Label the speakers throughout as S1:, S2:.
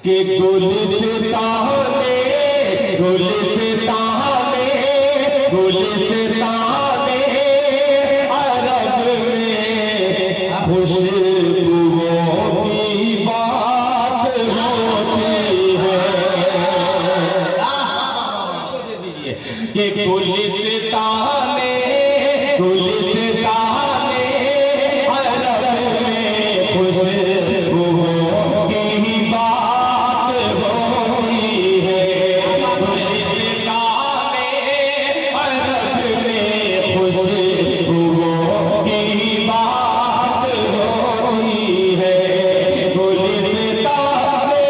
S1: कि गुलिस्ताने गुलिस्ताने गुलिस्ताने अरब में खुशबुओं की बात होती है कि गुलिस्ताने गुलिस्ताने अरब में खुशबुओं की बात होती है गुलिस्ताने अरब में खुशबुओं की बात होती है गुलिस्ताने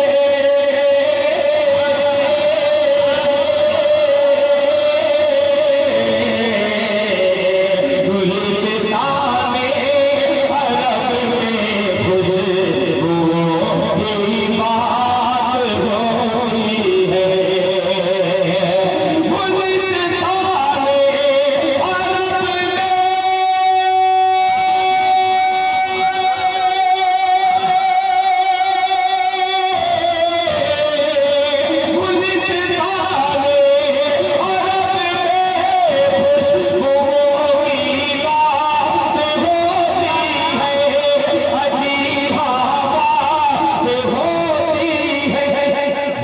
S1: गुलिस्ताने अरब में खुशबुओं की बात होती है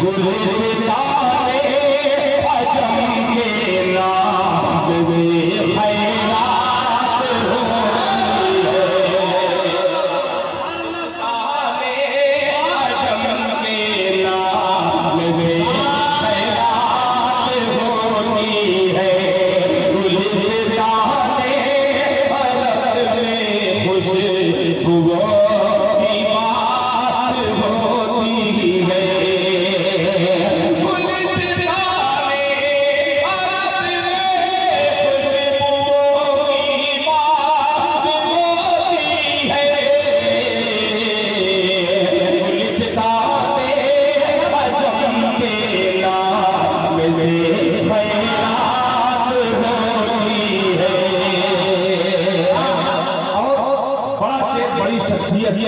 S1: गुलिस्ताने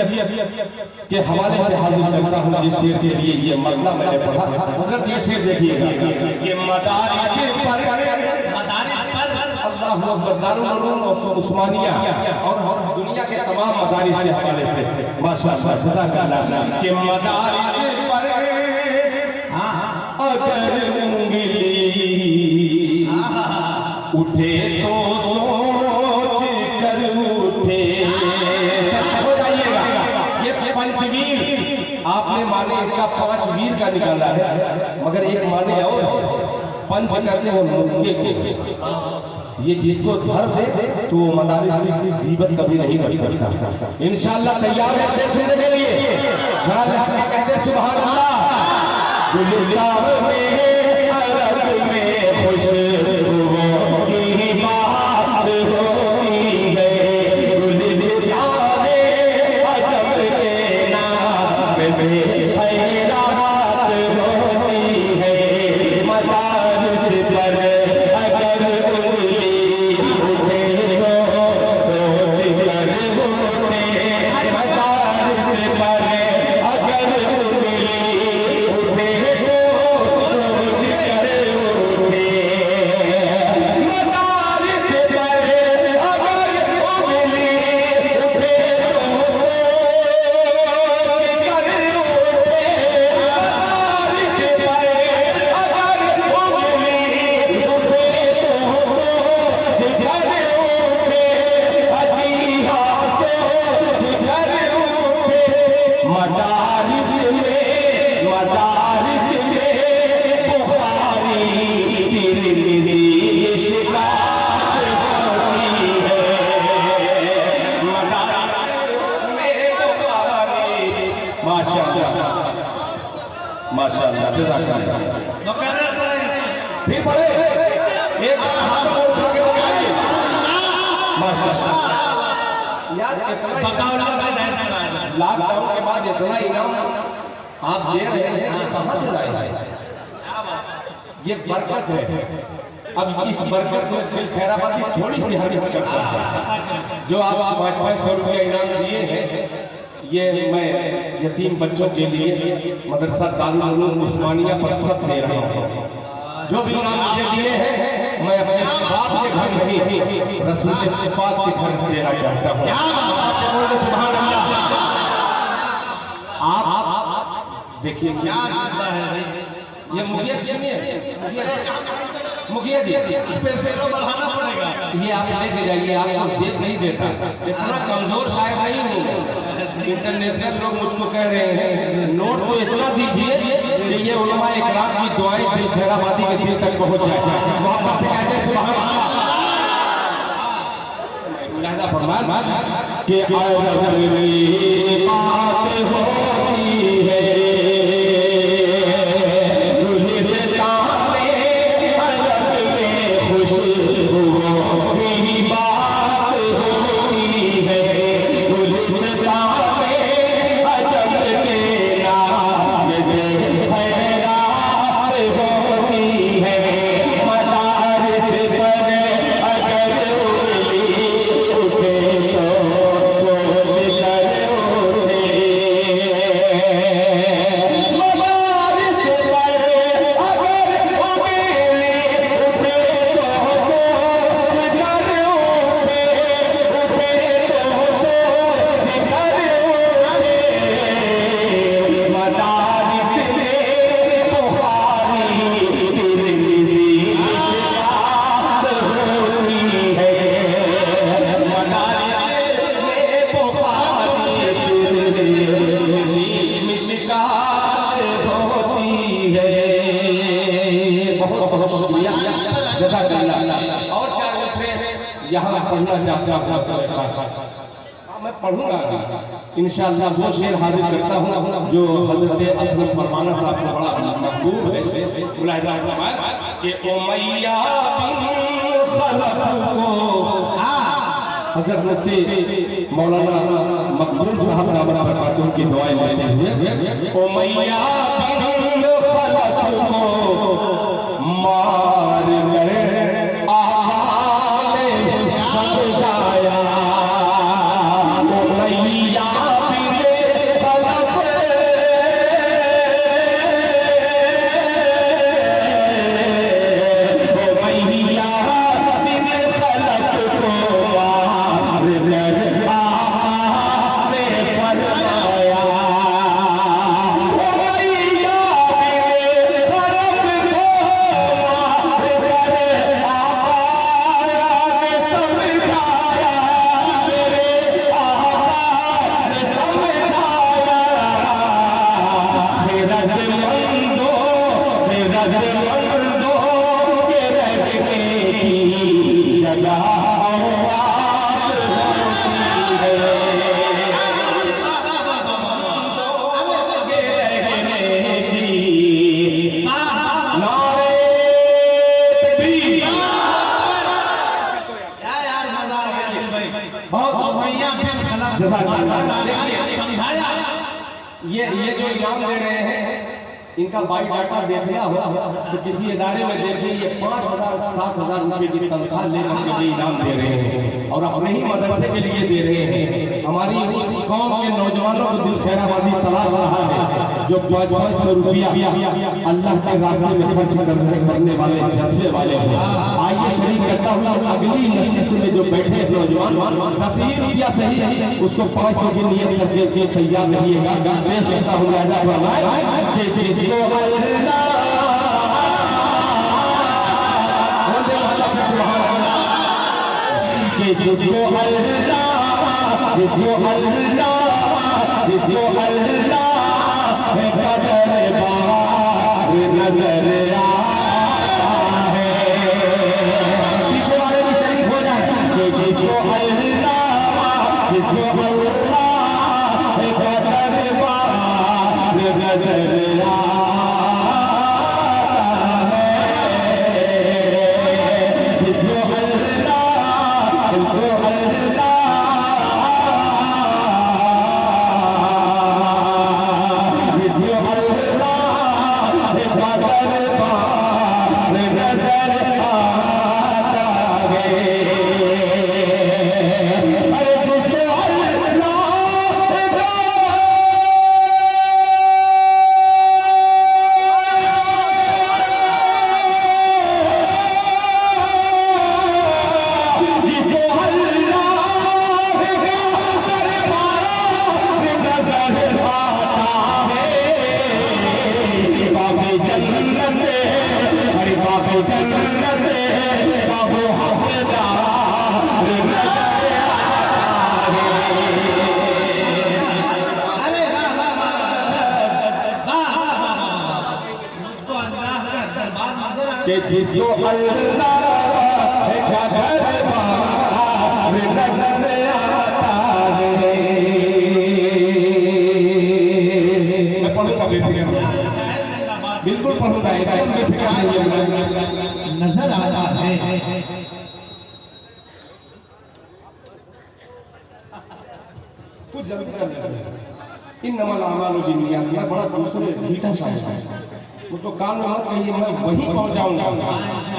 S1: अरब के हवाले से हाजिर करता हूँ जिस शेर के लिए ये मतलब मैंने पढ़ा। हजरत ये शेर देखिएगा कि मदारिस पर अल्लाह अकबर दारुल उलूम उस्मानिया और दुनिया के तमाम मदारिस के हवाले से माशाअल्लाह जज़ाकल्लाह कि मदारिस पर अगर उंगली उठे तो सोच कर उठे। हो जाइएगा ये पंचवीर आपने माने इसका 5 वीर का निकाला है, मगर एक माने और पंच करते हैं मुक्के को। ये जिसको धर दे तो वो मदारिस की गीबत कभी नहीं कर सकता। इंशाअल्लाह तैयार है शेर सुनने के लिए? कहते सुभान अल्लाह। गुलिस्तान में अरब में खुशबुओं की बात होती है गुलिस्ताने अजब के नाम में खैरात होती है मदारिस पर अगर उंगली उठे तो सोच कर उठे मदारिस पर अगर उंगली उठे तो सोच कर उठे मदारिस पर अगर उंगली उठे तो सोच कर उठे मदारिस पर अगर उंगली उठे तो सोच कर उठे अजी हाँ सोच कर उठे मदारिस में बुखारी तिरमिज़ी शिकायत होती है मदारिस में बुखारी। माशाअल्लाह माशाअल्लाह जज़ाकल्लाह। फिर पढ़े एक हाथ को उठा के बताइए माशाअल्लाह। यार लॉकडाउन के बाद इतना इनाम आप दे रहे हैं, ये कहाँ से लाए? ये बरकत है। अब इस बरकत में दिल खैराबादी थोड़ी सी हरकत करता है। जो आप 500 रुपया इनाम दिए हैं ये मैं यतीम बच्चों के लिए मदरसा दारुल उलूम उस्मानिया पर सब दे रहा हूँ। जो भी इनाम मुझे दिए हैं मैं अपने बाप के घर नहीं रसूल पाक के घर देना चाहता हूँ। सुभान अल्लाह। आप देखिए क्या ये मुखिया सुनिए, मुखिया जी पैसे तो बढ़ाना पड़ेगा। ये आप लेके जाइए, आपको जेब नहीं देता, इतना कमजोर शायद नहीं हूँ। इंटरनेशनल लोग मुझको कह रहे हैं नोट को इतना दीजिए कि ये उलमा इकराम की दुआएं दिल खैराबादी के दिल तक पहुंच जाए। मोहब्बत से कहते हैं सुभान अल्लाह। फरमान कि और चार दूसरे यहाँ पढ़ना चाहता हूँ, मैं पढ़ूंगा इंशाअल्लाह। वो शेर हाजिर करता हूँ जो हजरत असलम फरमाना साहब से बड़ा महबूब है कि उमैया हजरत मुफ्ती मौलाना मकबूल साहब नामा बरकातुहू की दुआएं लेते हुए उमैया को मार कर ये जो इनाम दे रहे हैं इनका बायोडाटा देखना हो तो किसी इदारे में देखिए ये 5,000 7,000 रुपए की तनख्वाह लेकर के ये इनाम दे रहे हैं और अपने ही मदरसे के लिए दे रहे हैं। हमारी उस कौम के नौजवानों को दिल खैराबादी तलाश रहा है जो 500 रुपया अल्लाह के रास्ते में खर्च करने वाले जज्बे वाले हैं। आइए शरीक करता हूँ अगली नस्ल में जो बैठे नौजवान 10 रुपया सही उसको 500 की नियत करके तैयार रहिएगा। पेश करता हूँ जिसको अल्लाह नजर है पीछे वाले भी शरीक हो जाए जिसको अल्लाह नजर कि जिसको अल्लाह का दरबार नजर आता है। मैं पढ़ूंगा बेफिक्र, बिल्कुल पढ़ूंगा, एकदम बेफिक्र
S2: नजर आता है।
S1: कुछ जल्दी कर लेते इन नमल आमाल बिन्नियात। मैं बड़ा दूसरे मीठा शायर है, उसको कान में मत कहिए, मैं वहीं पहुंचाऊंगा।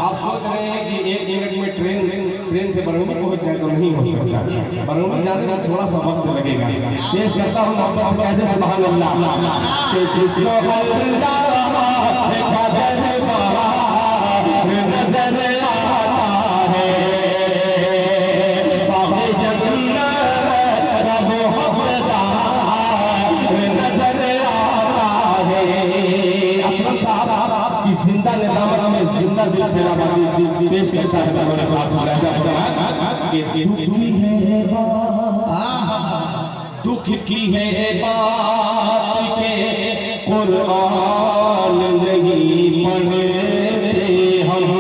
S1: आप सोच रहे हैं कि 1 मिनट में ट्रेन से बरौनी पहुंच जाए, तो नहीं हो सकता। बरौनी जाने में थोड़ा सा वक्त लगेगा। पेश करता हूँ मोहब्बत कह दे सुभान अल्लाह कि जिसको अल्लाह का दरबार नजर आता है, बाबे जन्नत का वो हक़दार नजर आता है। असलम साहब की जिंदा निजामत में जिंदा दिल फैलावादी पेश के साथ हमारे पास आ जाता है कि दुख की है बात के कुरान नहीं पढ़ते हम,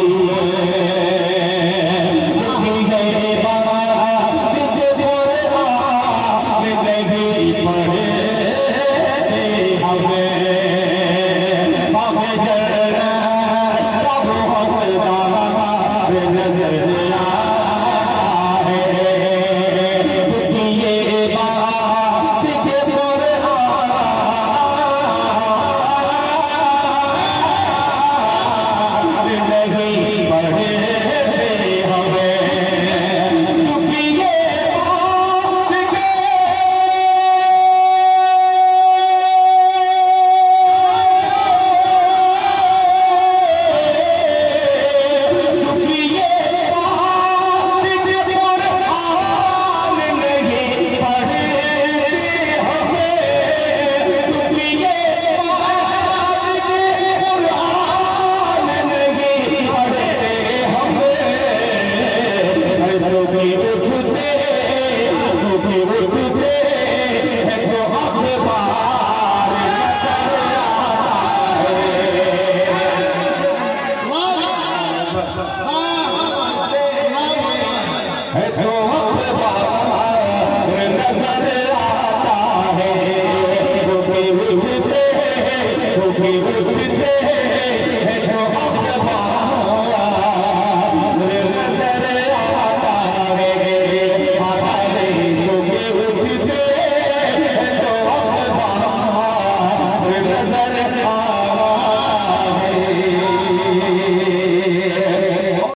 S1: दुखी है बात के कुरान नहीं पढ़ते हम, बाबे जन्नत का वो हक़दार नजर आता है। दुखी ये बात के कुरान नहीं पढ़ते